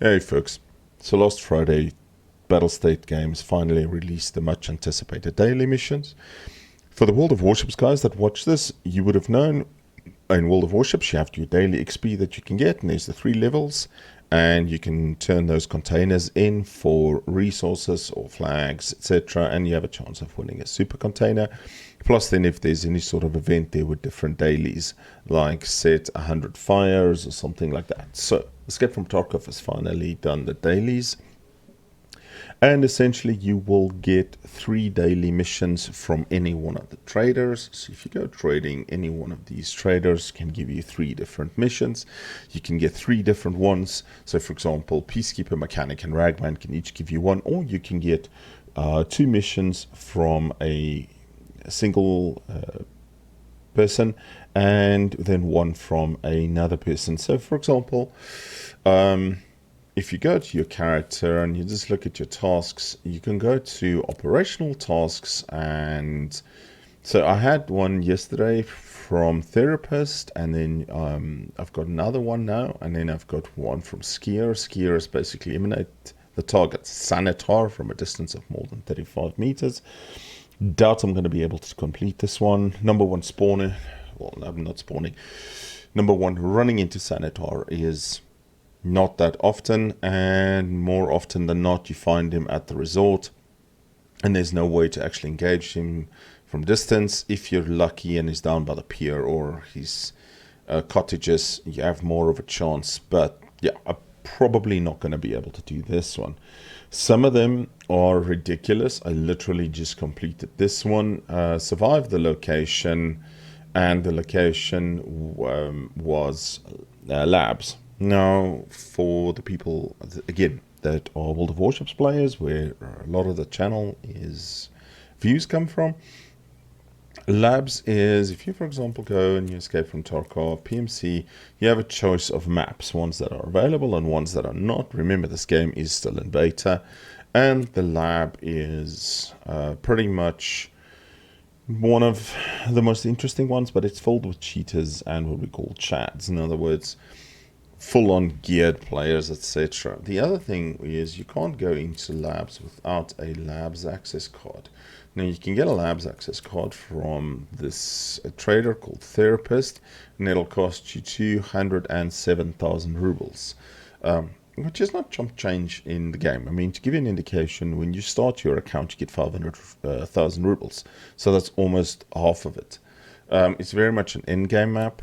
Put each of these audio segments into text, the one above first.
Hey folks, so last Friday, Battlestate Games finally released the much anticipated daily missions. For the World of Warships guys that watch this, you would have known in World of Warships you have your daily XP that you can get, and there's the 3 levels, and you can turn those containers in for resources or flags, etc., and you have a chance of winning a super container. Plus, then if there's any sort of event there with different dailies, like set 100 fires or something like that. So Escape from Tarkov has finally done the dailies, and essentially you will get 3 daily missions from any one of the traders. So if you go trading, any one of these traders can give you 3 different missions. You can get 3 different ones. So for example, Peacekeeper, Mechanic, and Ragman can each give you one, or you can get 2 missions from a single person, and then one from another person. So for example, if you go to your character and you just look at your tasks, you can go to operational tasks. And so I had one yesterday from therapist, and then I've got another one now, and then I've got one from skier. Skier is basically eliminate the target Sanitar from a distance of more than 35 meters. Doubt I'm going to be able to complete this one. Number one spawner, well, I'm not spawning. Number one, running into Sanitar is not that often, and more often than not you find him at the resort, and there's no way to actually engage him from distance. If you're lucky and he's down by the pier or his cottages, you have more of a chance. But yeah, I'm probably not going to be able to do this one. Some of them are ridiculous. I literally just completed this one, survived the location, and the location was labs. Now, for the people, again, that are World of Warships players, where a lot of the channel is views come from, labs is, if you, for example, go and you escape from Tarkov, PMC, you have a choice of maps, ones that are available and ones that are not. Remember, this game is still in beta, and the lab is pretty much one of the most interesting ones, but it's filled with cheaters and what we call chads. In other words, full-on geared players, etc. The other thing is you can't go into labs without a labs access card. Now you can get a labs access card from this trader called Therapist, and it'll cost you 207,000 rubles, which is not chump change in the game. I mean, to give you an indication, when you start your account, you get 500,000 rubles, so that's almost half of it. It's very much an in-game map.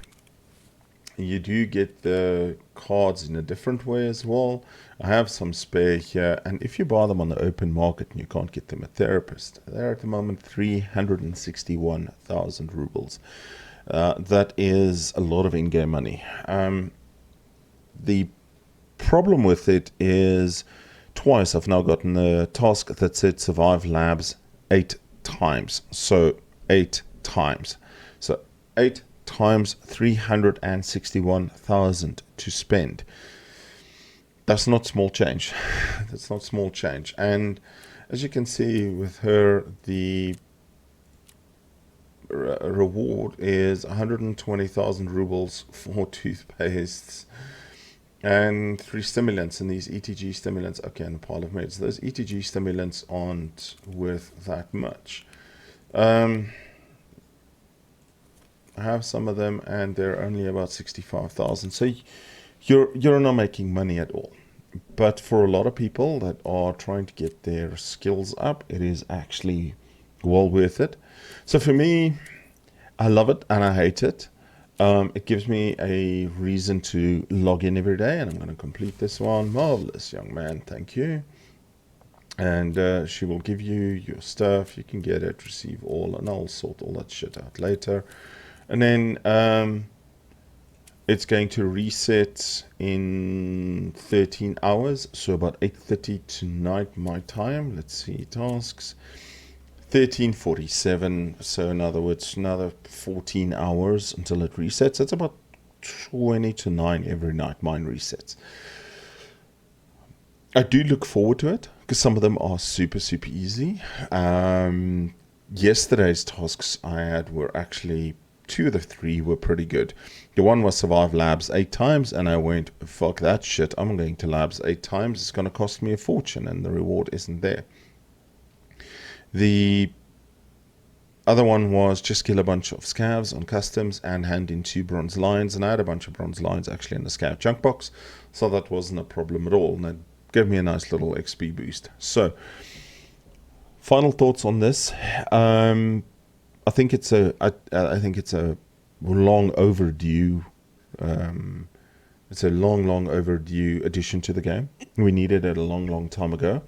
You do get the cards in a different way as well. I have some spare here, and if you buy them on the open market and you can't get them at Therapist, they're at the moment 361,000 rubles. That is a lot of in-game money. The problem with it is twice I've now gotten a task that said survive labs 8 times. So 8 times. So 8 times 361,000 to spend. That's not small change. That's not small change. And as you can see with her, the reward is 120,000 rubles for toothpastes and 3 stimulants, and these ETG stimulants, okay, and a pile of meds. Those ETG stimulants aren't worth that much. I have some of them, and they're only about 65,000. So you're not making money at all. But for a lot of people that are trying to get their skills up, it is actually well worth it. So for me, I love it and I hate it. It gives me a reason to log in every day, and I'm going to complete this one. Marvelous, young man. Thank you. And she will give you your stuff. You can get it, receive all, and I'll sort all that shit out later. And then it's going to reset in 13 hours, so about 8:30 tonight my time. Let's see, tasks 13:47, so in other words another 14 hours until it resets. It's about 20 to 9 every night mine resets. I do look forward to it because some of them are super easy. Yesterday's tasks I had were actually two of the three were pretty good. The one was survive labs 8 times, and I went, fuck that shit, I'm going to labs 8 times, it's going to cost me a fortune, and the reward isn't there. The other one was just kill a bunch of scavs on customs and hand in 2 bronze lines, and I had a bunch of bronze lines actually in the scav junk box, so that wasn't a problem at all, and it gave me a nice little XP boost. So, final thoughts on this. I think it's a long overdue. It's a long overdue addition to the game. We needed it a long time ago.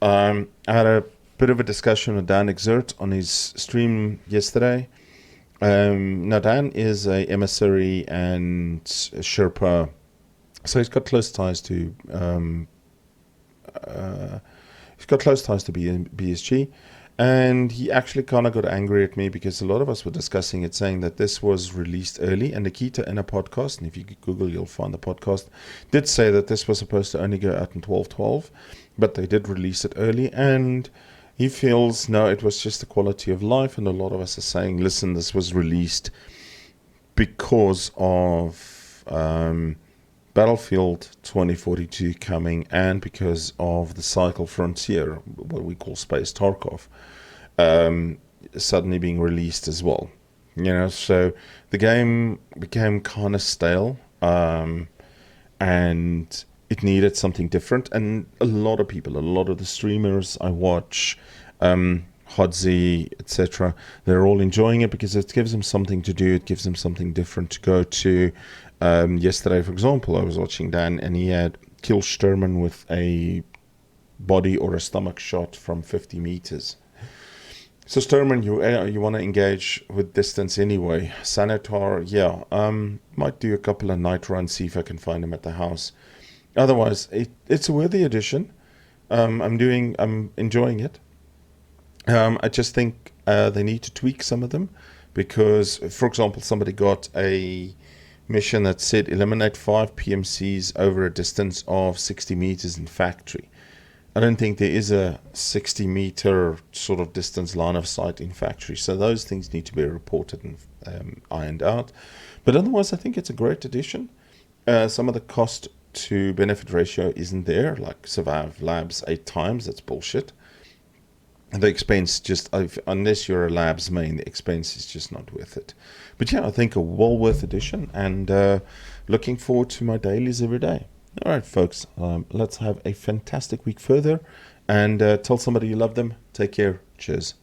I had a bit of a discussion with Dan Exert on his stream yesterday. Now Dan is a emissary and a Sherpa, so he's got close ties to BSG. And he actually kind of got angry at me because a lot of us were discussing it, saying that this was released early. And Nikita, in a podcast, and if you Google, you'll find the podcast, did say that this was supposed to only go out in 12/12, but they did release it early. And he feels, no, it was just the quality of life. And a lot of us are saying, listen, this was released because of Battlefield 2042 coming, and because of the Cycle Frontier, what we call Space Tarkov, suddenly being released as well. So the game became kind of stale, and it needed something different. And a lot of the streamers I watch, Hodzi, etc., they're all enjoying it because it gives them something to do. It gives them something different to go to. Yesterday, for example, I was watching Dan, and he had killed Sturman with a body or a stomach shot from 50 meters. So Sturman, you want to engage with distance anyway. Sanitar, might do a couple of night runs, see if I can find him at the house. Otherwise, it's a worthy addition. I'm enjoying it. I just think they need to tweak some of them, because, for example, somebody got a mission that said eliminate 5 PMCs over a distance of 60 meters in factory. I don't think there is a 60 meter sort of distance line of sight in factory, so those things need to be reported and ironed out. But otherwise, I think it's a great addition. Some of the cost to benefit ratio isn't there, like survive labs 8 times, that's bullshit. The expense unless you're a labs main, the expense is just not worth it. But yeah, I think a well worth addition, and looking forward to my dailies every day. All right, folks, let's have a fantastic week further, and tell somebody you love them. Take care. Cheers.